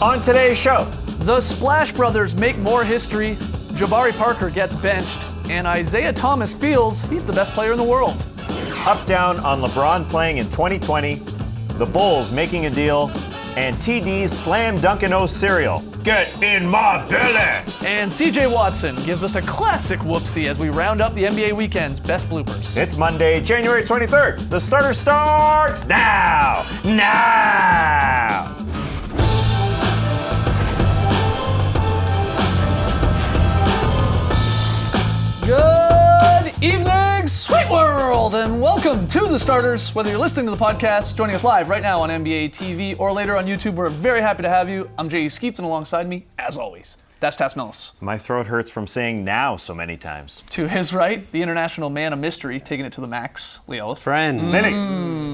On today's show, the Splash Brothers make more history, Jabari Parker gets benched, and Isaiah Thomas feels he's the best player in the world. up down on LeBron playing in 2020, the Bulls making a deal, and TD's Slam Dunkin' O cereal. Get in my belly! And CJ Watson gives us a classic whoopsie as we round up the NBA weekend's best bloopers. It's Monday, January 23rd. The starter starts now! Now! Good evening, sweet world, and welcome to The Starters. Whether you're listening to the podcast, joining us live right now on NBA TV, or later on YouTube, we're very happy to have you. I'm J.E. Skeets, and alongside me, as always, that's Tass Mellis. My throat hurts from saying now so many times. To his right, the international man of mystery, taking it to the max, Lee Ellis. Friend. Minnie.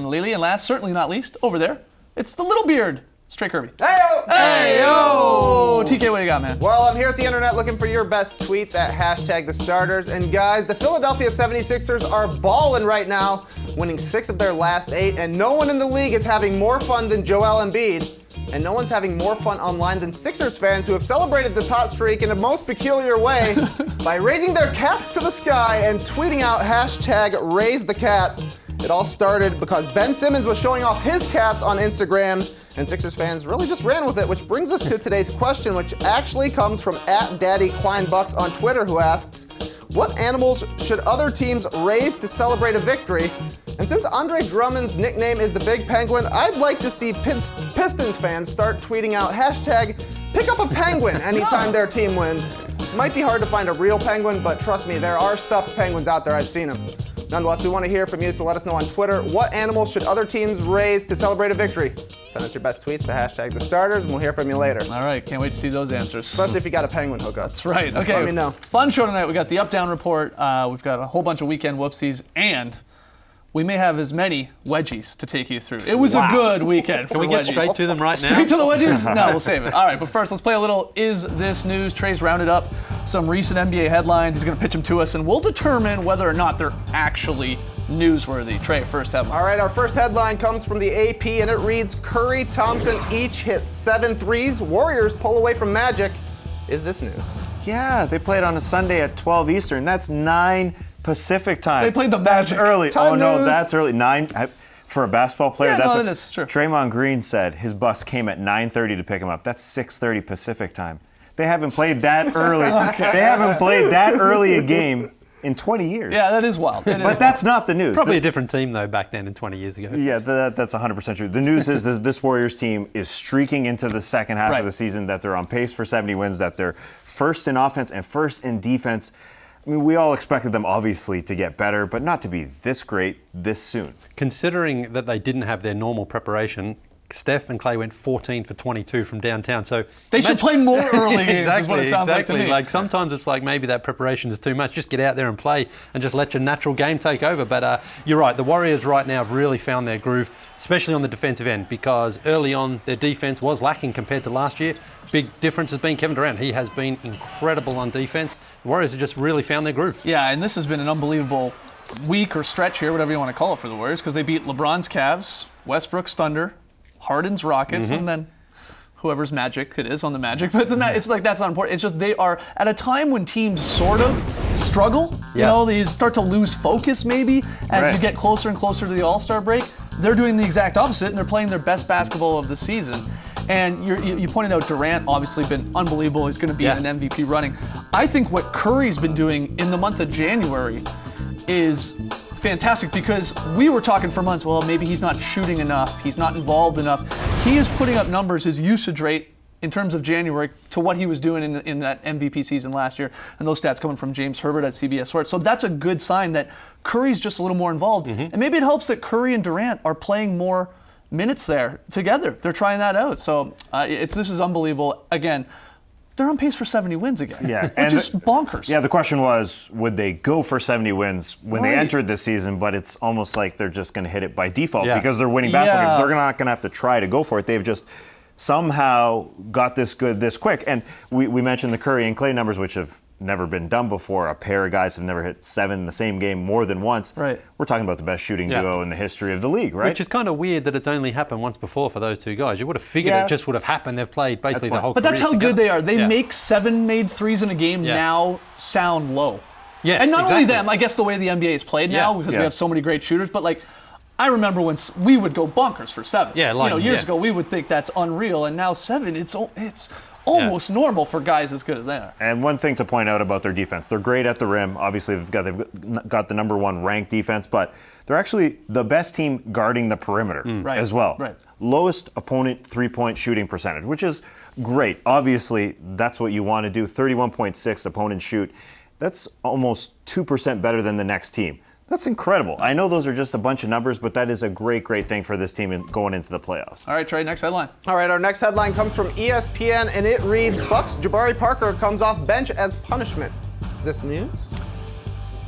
Lily, and last, certainly not least, over there, it's the little beard. It's Trey Kirby. Hey-o! Hey-yo! TK, what you got, man? Well, I'm here at the internet looking for your best tweets at hashtag the starters. And guys, the Philadelphia 76ers are balling right now, winning 6 of their last 8, and no one in the league is having more fun than Joel Embiid. And no one's having more fun online than Sixers fans who have celebrated this hot streak in a most peculiar way by raising their cats to the sky and tweeting out hashtag #RaiseTheCat. It all started because Ben Simmons was showing off his cats on Instagram, and Sixers fans really just ran with it, which brings us to today's question, which actually comes from @DaddyKleinBucks on Twitter, who asks, what animals should other teams raise to celebrate a victory? And since Andre Drummond's nickname is the Big Penguin, I'd like to see Pistons fans start tweeting out hashtag pick up a penguin anytime their team wins. Might be hard to find a real penguin, but trust me, there are stuffed penguins out there. I've seen them. Nonetheless, we want to hear from you, so let us know on Twitter, what animals should other teams raise to celebrate a victory? Send us your best tweets to hashtag the starters, and we'll hear from you later. All right, can't wait to see those answers. Especially if you got a penguin hookup. That's right. Okay. Let me know. Fun show tonight. We got the up-down report. We've got a whole bunch of weekend whoopsies, and we may have as many wedgies to take you through. It was a good weekend for Can we get wedgies. straight to them right now? Straight to the wedges? No, we'll save it. All right, but first, let's play a little Is This News? Trey's rounded up some recent NBA headlines. He's going to pitch them to us, and we'll determine whether or not they're actually newsworthy. Trey, first headline. All right, our first headline comes from the AP, and it reads, Curry, Thompson each hit 7 threes. Warriors pull away from Magic. Is this news? Yeah, they played on a Sunday at 12 Eastern. That's 9 Pacific time. They played the That's Magic. early. Time Oh, no, news. that's early. 9 for a basketball player. Yeah, that's no, that is true. Draymond Green said his bus came at 9:30 to pick him up. That's 6:30 Pacific time. They haven't played that early. They haven't played that early a game in 20 years. Yeah, that is wild. But that's not the news. Probably a different team, though, back then and 20 years ago. Yeah, that's 100% true. The news is this Warriors team is streaking into the second half Right. of the season, that they're on pace for 70 wins, that they're first in offense and first in defense. I mean, we all expected them, obviously, to get better, but not to be this great this soon. Considering that they didn't have their normal preparation, Steph and Clay went 14 for 22 from downtown. So They should play more early games, exactly, is what it sounds like to exactly. me. Like sometimes it's like maybe that preparation is too much. Just get out there and play and just let your natural game take over. But you're right. The Warriors right now have really found their groove, especially on the defensive end, because early on their defense was lacking compared to last year. Big difference has been Kevin Durant. He has been incredible on defense. The Warriors have just really found their groove. Yeah, and this has been an unbelievable week or stretch here, whatever you want to call it, for the Warriors, because they beat LeBron's Cavs, Westbrook's Thunder, Harden's Rockets, and then whoever's Magic it is on the Magic. But it's like that's not important. It's just they are at a time when teams sort of struggle. You Yeah. know, they start to lose focus maybe as Right. you get closer and closer to the All-Star break. They're doing the exact opposite, and they're playing their best basketball of the season. And you pointed out Durant, obviously been unbelievable. He's going to be in an MVP running. I think what Curry's been doing in the month of January is fantastic, because we were talking for months, well, maybe he's not shooting enough, he's not involved enough. He is putting up numbers, his usage rate in terms of January, to what he was doing in that MVP season last year. And those stats coming from James Herbert at CBS Sports. So that's a good sign that Curry's just a little more involved. And maybe it helps that Curry and Durant are playing more minutes there together. They're trying that out. So this is unbelievable. Again, they're on pace for 70 wins again. Yeah, which is bonkers. Yeah, the question was, would they go for 70 wins when they Right. entered this season? But it's almost like they're just going to hit it by default Yeah. because they're winning basketball Yeah. games. They're not going to have to try to go for it. They've just somehow got this good this quick. And we mentioned the Curry and Clay numbers, which have never been done before. A pair of guys have never hit 7 in the same game more than once. Right. We're talking about the best shooting Yeah. duo in the history of the league, right? Which is kind of weird that it's only happened once before for those two guys. You would have figured Yeah. it just would have happened. They've played basically the fine. whole But that's careers how good together. they are. They Yeah. make 7 made threes in a game Yeah. now sound low. Yes, and not only exactly. them, I guess the way the NBA is played now, Yeah. because Yeah. we have so many great shooters, but like, I remember when we would go bonkers for 7. Yeah, like- years yeah. ago we would think that's unreal, and now 7, it's almost normal for guys as good as they are. And one thing to point out about their defense, they're great at the rim. Obviously, they've got the number 1 ranked defense, but they're actually the best team guarding the perimeter Right, as well. right. Lowest opponent 3-point shooting percentage, which is great. Obviously, that's what you want to do. 31.6 opponent shoot. That's almost 2% better than the next team. That's incredible. I know those are just a bunch of numbers, but that is a great thing for this team going into the playoffs. All right, Trey, next headline. All right, our next headline comes from ESPN, and it reads, Bucks Jabari Parker comes off bench as punishment. Is this news?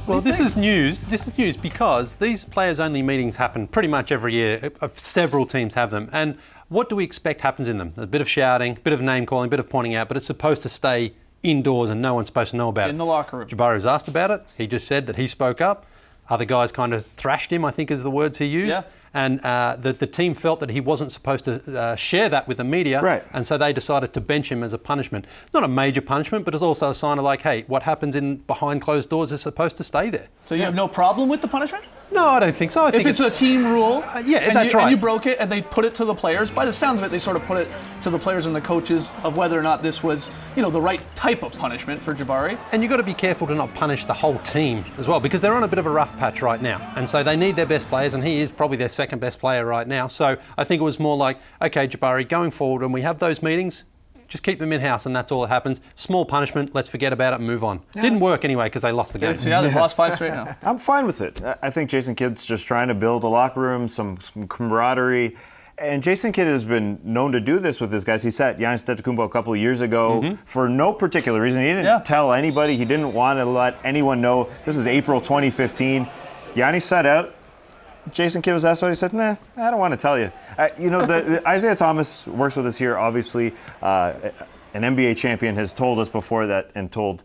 Well, this is news. This is news because these players-only meetings happen pretty much every year. Several teams have them. And what do we expect happens in them? A bit of shouting, a bit of name-calling, a bit of pointing out, but it's supposed to stay indoors and no one's supposed to know about it. In the locker room. Jabari was asked about it. He just said that he spoke up. Other guys kind of thrashed him, I think is the words he used. Yeah. And the team felt that he wasn't supposed to share that with the media. Right. And so they decided to bench him as a punishment. Not a major punishment, but it's also a sign of like, hey, what happens in behind closed doors is supposed to stay there. So you have no problem with the punishment? No, I don't think so. I think If it's a team rule, yeah, and that's you, right. and you broke it, and they put it to the players. By the sounds of it, they sort of put it to the players and the coaches of whether or not this was, the right type of punishment for Jabari. And you've got to be careful to not punish the whole team as well, because they're on a bit of a rough patch right now. And so they need their best players, and he is probably their second best player right now. So I think it was more like, okay, Jabari, going forward, when we have those meetings, just keep them in-house, and that's all that happens. Small punishment, let's forget about it and move on. Didn't work anyway because they lost the game. So yeah, they've lost 5 straight now. I'm fine with it. I think Jason Kidd's just trying to build a locker room, some camaraderie. And Jason Kidd has been known to do this with his guys. He sat Giannis Antetokounmpo a couple of years ago for no particular reason. He didn't tell anybody. He didn't want to let anyone know. This is April 2015. Giannis sat out. Jason Kidd was asked what he said. Nah, I don't want to tell you. The Isaiah Thomas works with us here. Obviously, an NBA champion has told us before that, and told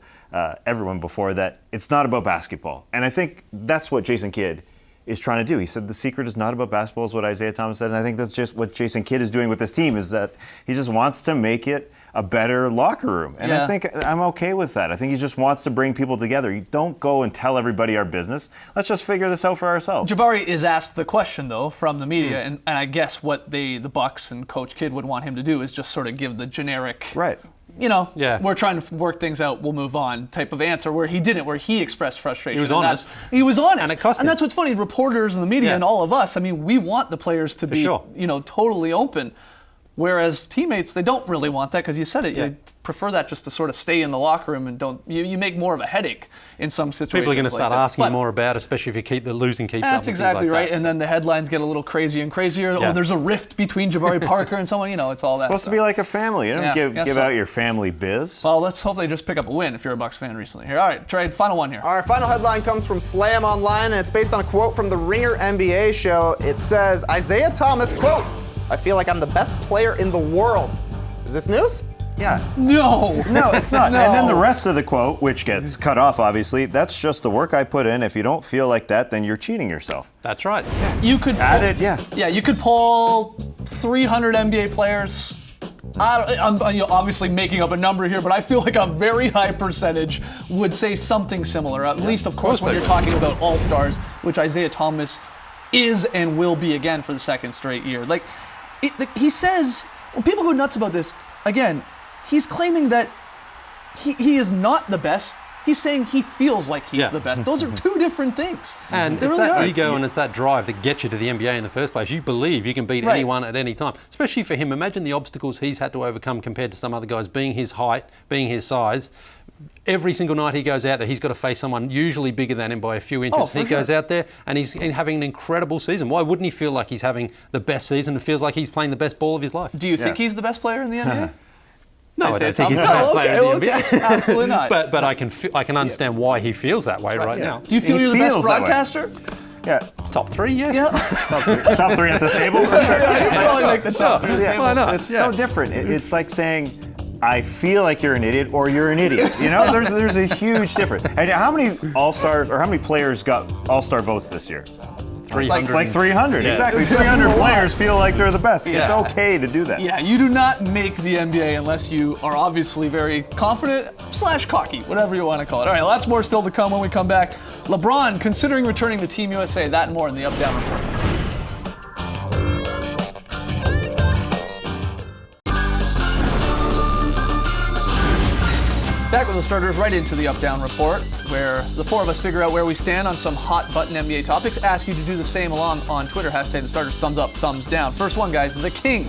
everyone before that, it's not about basketball. And I think that's what Jason Kidd is trying to do. He said the secret is not about basketball, is what Isaiah Thomas said. And I think that's just what Jason Kidd is doing with this team, is that he just wants to make it a better locker room. And I think I'm okay with that. I think he just wants to bring people together. You don't go and tell everybody our business. Let's just figure this out for ourselves. Jabari is asked the question, though, from the media, and I guess what the Bucks and Coach Kidd would want him to do is just sort of give the generic, Right. we're trying to work things out, we'll move on type of answer, where he didn't, where he expressed frustration. He was and honest. He was honest. And it cost him. And that's what's funny, reporters and the media and all of us, I mean, we want the players to be, sure. totally open. Whereas teammates, they don't really want that, because you said it. You prefer that just to sort of stay in the locker room and don't. You make more of a headache in some situations. People are going to start like this. asking But more about, especially if you keep the losing keeps up. that's and things exactly like right. that. And then the headlines get a little crazier and crazier. Yeah. Oh, there's a rift between Jabari Parker and someone. It's all that. It's supposed to be like a family. You don't Yeah, give guess so. out your family biz. Well, let's hope they just pick up a win if you're a Bucks fan recently. Here, all right, Trey, final one here. Our final headline comes from Slam Online, and it's based on a quote from the Ringer NBA show. It says, Isaiah Thomas, quote, I feel like I'm the best player in the world. Is this news? Yeah. No. No, it's not. No. And then the rest of the quote, which gets cut off, obviously, that's just the work I put in. If you don't feel like that, then you're cheating yourself. That's right. You could Add it, yeah. Yeah, you could poll 300 NBA players. I'm obviously making up a number here, but I feel like a very high percentage would say something similar. At least, of course, when they you're would. talking about all-stars, which Isaiah Thomas is and will be again for the second straight year. He says, when people go nuts about this, again, he's claiming that he is not the best. He's saying he feels like he's the best. Those are two different things. And They it's really that are. ego and it's that drive that gets you to the NBA in the first place. You believe you can beat Right. anyone at any time. Especially for him. Imagine the obstacles he's had to overcome compared to some other guys, being his height, being his size. Every single night he goes out there, he's got to face someone usually bigger than him by a few inches. Oh, and for he goes sure. out there and he's having an incredible season. Why wouldn't he feel like he's having the best season and feels like he's playing the best ball of his life? Do you think he's the best player in the NBA? No, I Isaiah don't think he's the Thomas? best No, player in the okay, NBA. okay. Absolutely not. But I can understand why he feels that way right now. Do you feel He you're the best feels that way. broadcaster? Yeah. Top 3, yeah. Yeah. Top 3 at this table for sure. You probably make the top. Yeah. Why not? It's Yeah. so different. It's like saying I feel like you're an idiot or you're an idiot. You know, there's a huge difference. And how many All-Stars or how many players got All-Star votes this year? 300. Like 300, exactly. 300 players feel like they're the best. It's okay to do that. Yeah, you do not make the NBA unless you are obviously very confident / cocky, whatever you want to call it. All right, lots more still to come when we come back. LeBron considering returning to Team USA, that and more in the Up Down Report. Back with the starters, right into the Up Down Report, where the four of us figure out where we stand on some hot button NBA topics. Ask you to do the same along on Twitter, hashtag the starters, thumbs up, thumbs down. First one, guys, the King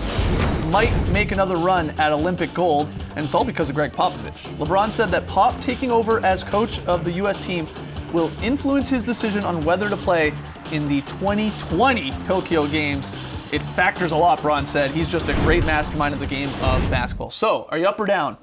might make another run at Olympic gold, and it's all because of Greg Popovich. LeBron said that Pop taking over as coach of the U.S. team will influence his decision on whether to play in the 2020 Tokyo Games. It factors a lot, Bron said. He's just a great mastermind of the game of basketball. So, are you up or down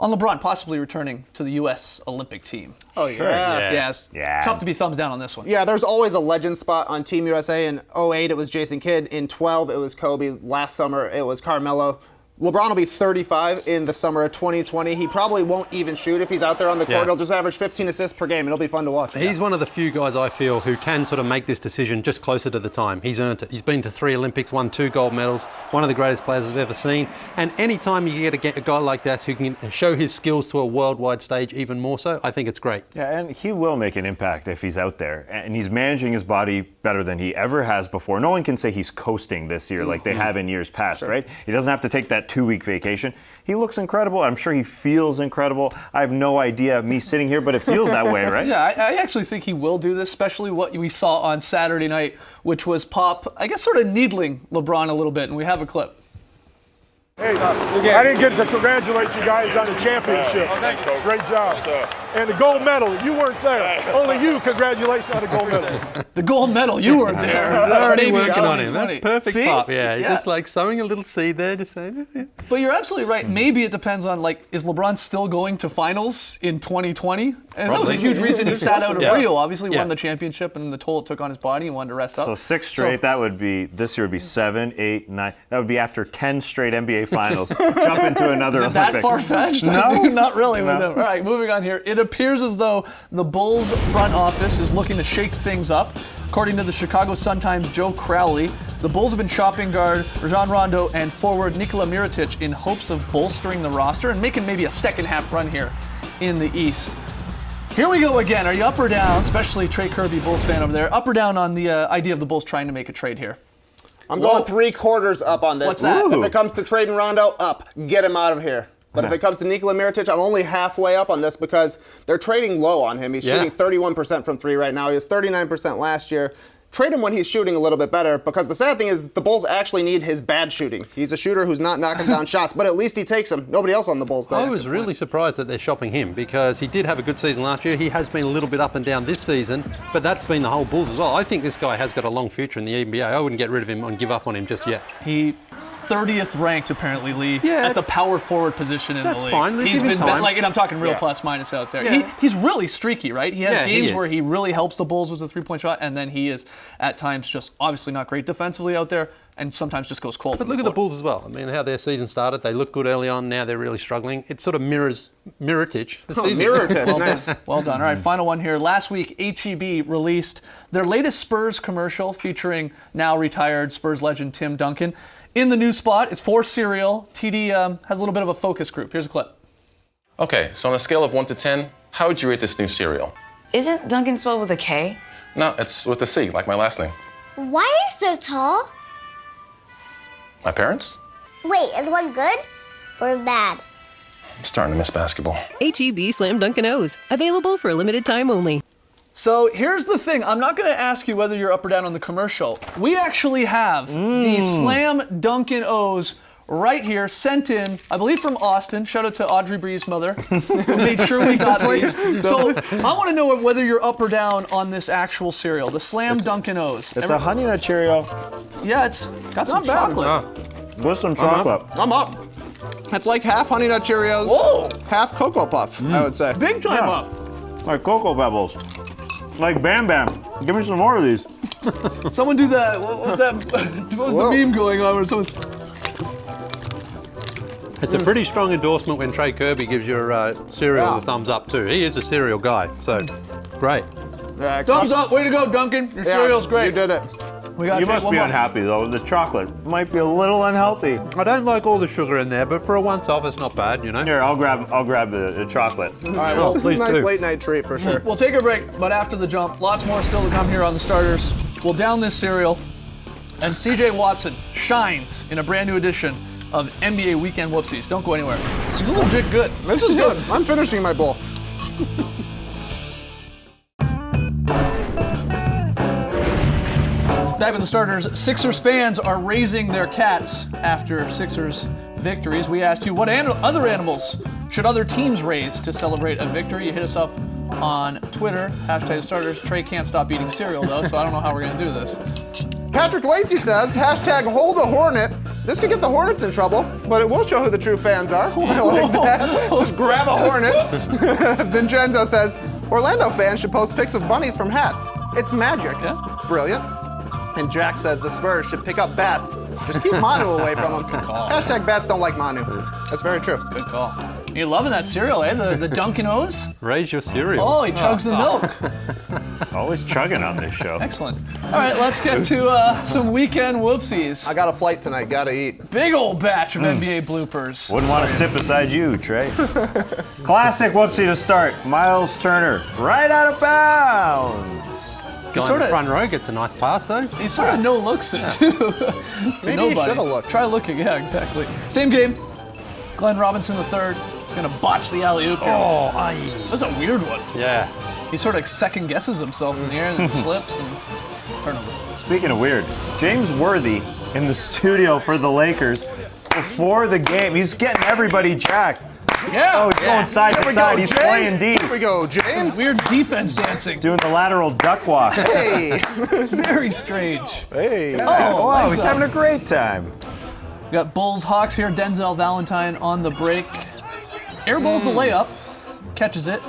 on LeBron possibly returning to the U.S. Olympic team? Oh, yeah. Yeah, it's tough to be thumbs down on this one. Yeah, there's always a legend spot on Team USA. In 2008, it was Jason Kidd. In 2012, it was Kobe. Last summer, it was Carmelo. LeBron will be 35 in the summer of 2020. He probably won't even shoot if he's out there on the court. He'll just average 15 assists per game. It'll be fun to watch. He's one of the few guys I feel who can sort of make this decision just closer to the time. He's earned it. He's been to 3 Olympics, won 2 gold medals, one of the greatest players I've ever seen. And any time you get a guy like that who can show his skills to a worldwide stage even more so, I think it's great. Yeah, and he will make an impact if he's out there. And he's managing his body better than he ever has before. No one can say he's coasting this year like they have in years past, right? He doesn't have to take that 2-week vacation. He looks incredible. I'm sure he feels incredible. I have no idea, me sitting here, but it feels that way, right? Yeah, I actually think he will do this, especially what we saw on Saturday night, which was Pop, I guess, sort of needling LeBron a little bit, and we have a clip. Hey, I didn't get to congratulate you guys on the championship. Great job. And the gold medal, you weren't there. Only you, congratulations on the gold medal. The gold medal, you weren't there. He's already Maybe working on him. 2020. That's perfect, See? Pop. Yeah, he's just like sowing a little seed there, just saying. Yeah. But you're absolutely right. Maybe it depends on, like, is LeBron still going to finals in 2020? And that was a huge reason he sat out of Rio. Obviously, won the championship and the toll it took on his body. He wanted to rest up. So 6 straight, this year would be 7, 8, 9. That would be after 10 straight NBA finals. Jump into another Is it Olympics. that far-fetched? No. Not really with him. All right, moving on here. It appears as though the Bulls front office is looking to shake things up. According to the Chicago Sun-Times' Joe Crowley, the Bulls have been shopping guard Rajon Rondo and forward Nikola Mirotic in hopes of bolstering the roster and making maybe a second-half run here in the East. Here we go again. Are you up or down, especially Trey Kirby, Bulls fan over there, up or down on the idea of the Bulls trying to make a trade here? I'm going 3/4 up on this. What's that? If it comes to trading Rondo, up. Get him out of here. But if it comes to Nikola Mirotic, I'm only halfway up on this because they're trading low on him. He's shooting 31% from 3 right now. He was 39% last year. Trade him when he's shooting a little bit better, because the sad thing is the Bulls actually need his bad shooting. He's a shooter who's not knocking down shots, but at least he takes them. Nobody else on the Bulls does. I was really surprised that they're shopping him, because he did have a good season last year. He has been a little bit up and down this season, but that's been the whole Bulls as well. I think this guy has got a long future in the NBA. I wouldn't get rid of him and give up on him just yet. He's 30th ranked, apparently, Lee, Yeah. at the power forward position in the league. That's fine. They He's give him been time. like, and I'm talking real plus minus out there. Yeah. He's really streaky, right? He has Yeah, he games is. where he really helps the Bulls with a 3-point shot, and then he is at times just obviously not great defensively out there, and sometimes just goes cold. But look at the Bulls as well. I mean, how their season started. They looked good early on. Now they're really struggling. It sort of mirrors Mirotic. The season. Mirotic, nice. Well done. All right, final one here. Last week, H-E-B released their latest Spurs commercial featuring now retired Spurs legend Tim Duncan. In the new spot, it's for cereal. TD has a little bit of a focus group. Here's a clip. Okay, so on a scale of 1 to 10, how would you rate this new cereal? Isn't Duncan spelled with a K? No, it's with a C, like my last name. Why are you so tall? My parents? Wait, is one good or bad? I'm starting to miss basketball. H-E-B Slam Dunkin' O's. Available for a limited time only. So here's the thing. I'm not going to ask you whether you're up or down on the commercial. We actually have the Slam Dunkin' O's right here, sent in, I believe from Austin. Shout out to Audrey Bree's mother, who made sure we got these. So I want to know whether you're up or down on this actual cereal, the Slam Dunkin' O's. It's a Honey Nut Cheerio Yeah, it's got some chocolate. with some chocolate. I'm up. It's like half Honey Nut Cheerios, Whoa. half Cocoa Puff, I would say. Big time Yeah. up. Like Cocoa Pebbles. Like Bam Bam. Give me some more of these. Someone do that. What was that? What was the meme going on where someone? It's a pretty strong endorsement when Trey Kirby gives your cereal the thumbs up too. He is a cereal guy, so great. Thumbs up, way to go, Duncan. Your cereal's great. You did it. We gotta You take must one be more. unhappy though. The chocolate might be a little unhealthy. I don't like all the sugar in there, but for a once-off, it's not bad, you know. Here, I'll grab the chocolate. All right, well, This is a nice do. late night treat for sure. we'll take a break, but after the jump, lots more still to come here on the starters. We'll down this cereal, and CJ Watson shines in a brand new edition of NBA Weekend Whoopsies. Don't go anywhere. It's legit good. This is good. I'm finishing my bowl. Back with the starters, Sixers fans are raising their cats after Sixers victories. We asked you, what other animals should other teams raise to celebrate a victory? You hit us up on Twitter, #starters. Trey can't stop eating cereal though, so I don't know how we're gonna do this. Patrick Lacey says, #hold a hornet. This could get the Hornets in trouble, but it will show who the true fans are. I like that. Just grab a hornet. Vincenzo says, Orlando fans should post pics of bunnies from hats. It's magic. Yeah. Brilliant. And Jack says the Spurs should pick up bats. Just keep Manu away from them. #bats don't like Manu. That's very true. Good call. You're loving that cereal, eh? The Dunkin' O's? Raise your cereal. Oh, he chugs the milk. It's always chugging on this show. Excellent. All right, let's get to some weekend whoopsies. I got a flight tonight, gotta eat. Big old batch of NBA bloopers. Wouldn't want to sit beside you, Trey. Classic whoopsie to start. Miles Turner, right out of bounds. Guy in sorta- the front row gets a nice pass though. He sort of no looks it too. to Maybe he nobody. should've looked. Try looking, yeah, exactly. Same game. Glenn Robinson III is gonna botch the alley-oop here. Oh, That was a weird one. yeah. He sort of second guesses himself in the air and then slips and turnover. Speaking of weird, James Worthy in the studio for the Lakers before the game. He's getting everybody jacked. Yeah. Oh, he's going side to side. He's playing deep. Here we go, James. Weird defense dancing. Doing the lateral duck walk. Hey. Very strange. Hey. Oh, Wow, legs he's up. having a great time. We got Bulls Hawks here. Denzel Valentine on the break. Airballs the layup, catches it.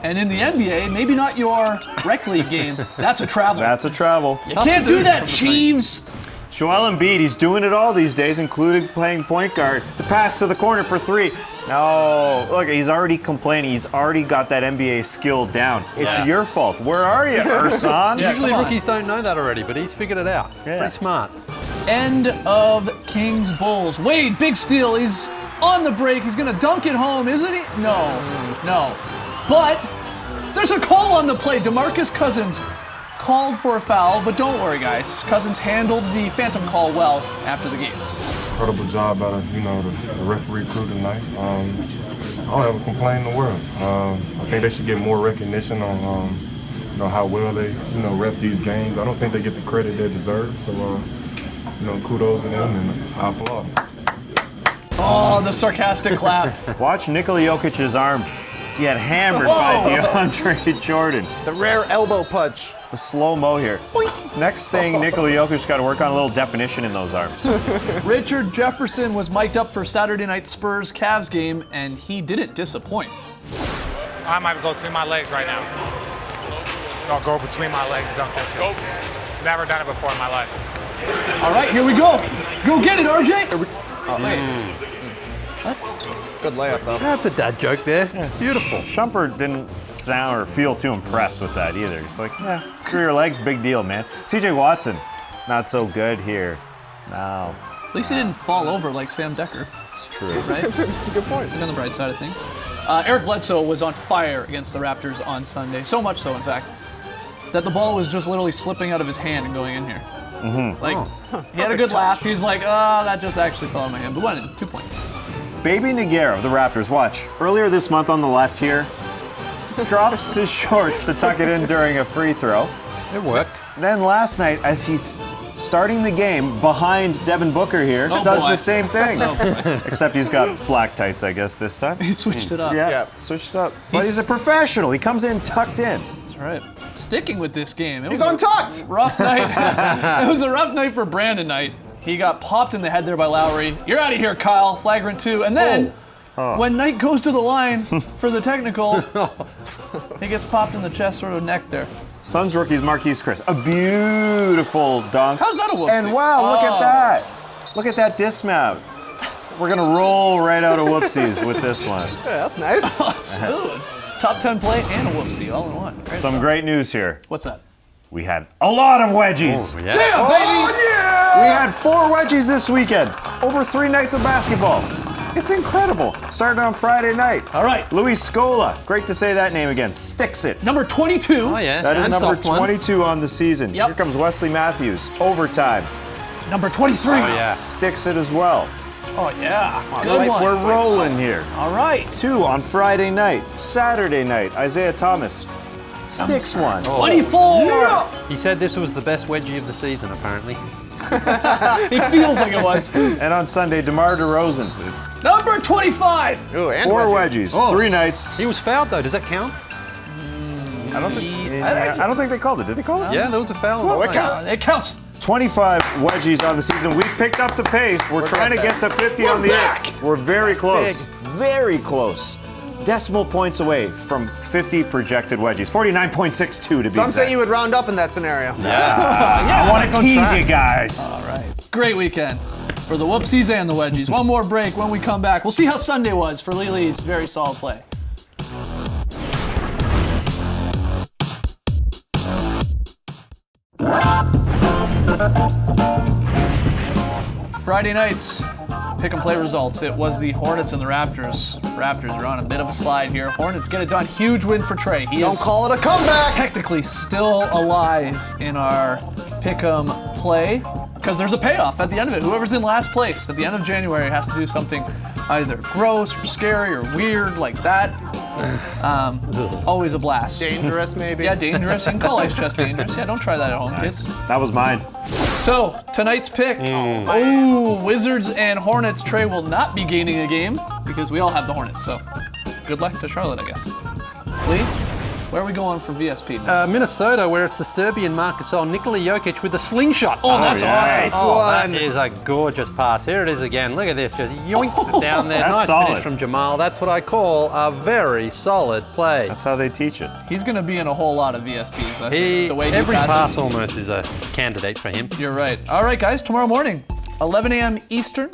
And in the NBA, maybe not your rec league game. That's a travel. That's a travel. You can't do that, Chiefs. Joel Embiid, he's doing it all these days, including playing point guard. The pass to the corner for three. No, look, he's already complaining. He's already got that NBA skill down. It's your fault. Where are you, Ersan? Yeah, Usually come on. rookies don't know that already, but he's figured it out. Yeah. Pretty smart. End of Kings Bulls. Wade, big steal. He's on the break. He's gonna dunk it home, isn't he? No. But there's a call on the play. DeMarcus Cousins called for a foul, but don't worry, guys. Cousins handled the phantom call well after the game. Incredible job by the referee crew tonight. I don't have a complaint in the world. I think they should get more recognition on how well they ref these games. I don't think they get the credit they deserve. So kudos to them and I applaud. Oh, the sarcastic clap. Watch Nikola Jokic's arm get hammered by DeAndre Jordan. The rare elbow punch. The slow-mo here. Next thing, Nikola Jokic's got to work on a little definition in those arms. Richard Jefferson was mic'd up for Saturday night Spurs-Cavs game, and he didn't disappoint. I might go between my legs right now. I'll go between my legs and dunk that shit. Never done it before in my life. All right, here we go. Go get it, RJ. Wait. Good layup, though. That's a dad joke there. Beautiful. Shumpert didn't sound or feel too impressed with that either. He's like, screw your legs, big deal, man. CJ Watson, not so good here. No. At least he didn't fall over like Sam Decker. It's true. Right? Good point. Look on the bright side of things. Eric Bledsoe was on fire against the Raptors on Sunday. So much so, in fact, that the ball was just literally slipping out of his hand and going in here. He had a good laugh. He's like, that just actually fell out of my hand. But went in. 2 points. Baby Niguer of the Raptors, watch. Earlier this month on the left here, drops his shorts to tuck it in during a free throw. It worked. Then last night, as he's starting the game behind Devin Booker here, does the same thing. Except he's got black tights, I guess, this time. He switched it up. Yeah, switched up. But he's a professional. He comes in tucked in. That's right. Sticking with this game. He's untucked. Rough night. It was a rough night for Brandon Knight. He got popped in the head there by Lowry. You're out of here, Kyle. Flagrant 2. And then, when Knight goes to the line for the technical, he gets popped in the chest, sort of neck there. Suns rookies Marquise Chris. A beautiful dunk. How's that a whoopsie? And wow, look at that. Look at that dismount. We're gonna roll right out of whoopsies with this one. Yeah, that's nice. Smooth. Top 10 play and a whoopsie all in one. Great Some stuff. great news here. What's that? We had a lot of wedgies. Yeah. Yeah, baby! We had 4 wedgies this weekend. Over 3 nights of basketball. It's incredible. Starting on Friday night. All right. Luis Scola. Great to say that name again. Sticks it. Number 22. Oh, yeah. That is That's a number soft one. 22 on the season. Yep. Here comes Wesley Matthews. Overtime. Number 23. Oh, yeah. Sticks it as well. Oh, yeah. Good one. We're rolling here. All right. 2 on Friday night. Saturday night, Isaiah Thomas. Sticks one. 24. He said this was the best wedgie of the season, apparently. It feels like it was. And on Sunday, DeMar DeRozan. Number 25. Ooh, and 4 wedgie. wedgies. 3 nights. He was fouled, though. Does that count? I don't think they called it. Did they call it? Yeah, there was a foul. Oh, it counts. It counts. 25 wedgies on the season. We picked up the pace. We're trying to get to 50 on the back. air. We're very close. big. Very close. Decimal points away from 50 projected wedgies. 49.62 to be Some say exact. you would round up in that scenario. I want to tease you guys. All right. Great weekend for the whoopsies and the wedgies. One more break. When we come back, we'll see how Sunday was for Lely's very solid play. Friday nights, pick and play results. It was the Hornets and the Raptors. Raptors are on a bit of a slide here. Hornets get it done. Huge win for Trey. He Don't is call it a comeback. technically still alive in our pick 'em play because there's a payoff at the end of it. Whoever's in last place at the end of January has to do something either gross or scary or weird like that. Always a blast. Dangerous, maybe. Yeah, dangerous. You can call Ice Chest dangerous. Yeah, don't try that at home, kids. That was mine. So, tonight's pick. Wizards and Hornets. Trey will not be gaining a game because we all have the Hornets. So, good luck to Charlotte, I guess. Lee, where are we going for VSP? Minnesota, where it's the Serbian Marc Gasol, Nikola Jokic with a slingshot. Oh, that's awesome. Nice Oh, one. that is a gorgeous pass. Here it is again. Look at this. Just yoinks it down there. That's Nice solid. finish from Jamal. That's what I call a very solid play. That's how they teach it. He's going to be in a whole lot of VSPs, I think, the way he every passes. pass almost is a candidate for him. You're right. All right, guys, tomorrow morning, 11 a.m. Eastern.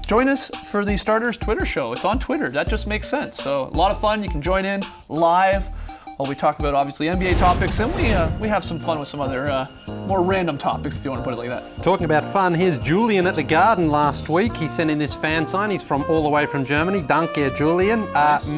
Join us for the Starters Twitter show. It's on Twitter. That just makes sense. So a lot of fun. You can join in live while we talk about, obviously, NBA topics, and we have some fun with some other more random topics, if you want to put it like that. Talking about fun, here's Julian at the Garden last week. He sent in this fan sign. He's from all the way from Germany. Danke, Julian.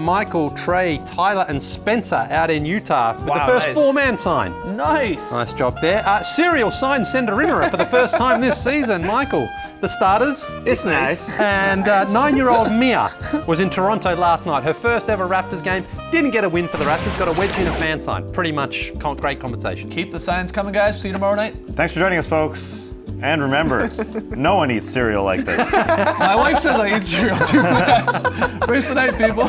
Michael, Trey, Tyler, and Spencer out in Utah with Wow, the first nice. 4-man sign. Nice. Nice job there. Serial signed Senderimera for the first time this season. Michael, the starters. It's nice. And 9-year-old Mia was in Toronto last night. Her first ever Raptors game. Didn't get a win for the Raptors. Got a wedge in a fan sign. Pretty much great compensation. Keep the signs coming, guys. See you tomorrow night. Thanks for joining us, folks. And remember, no one eats cereal like this. My wife says I eat cereal too fast. Race the night, people.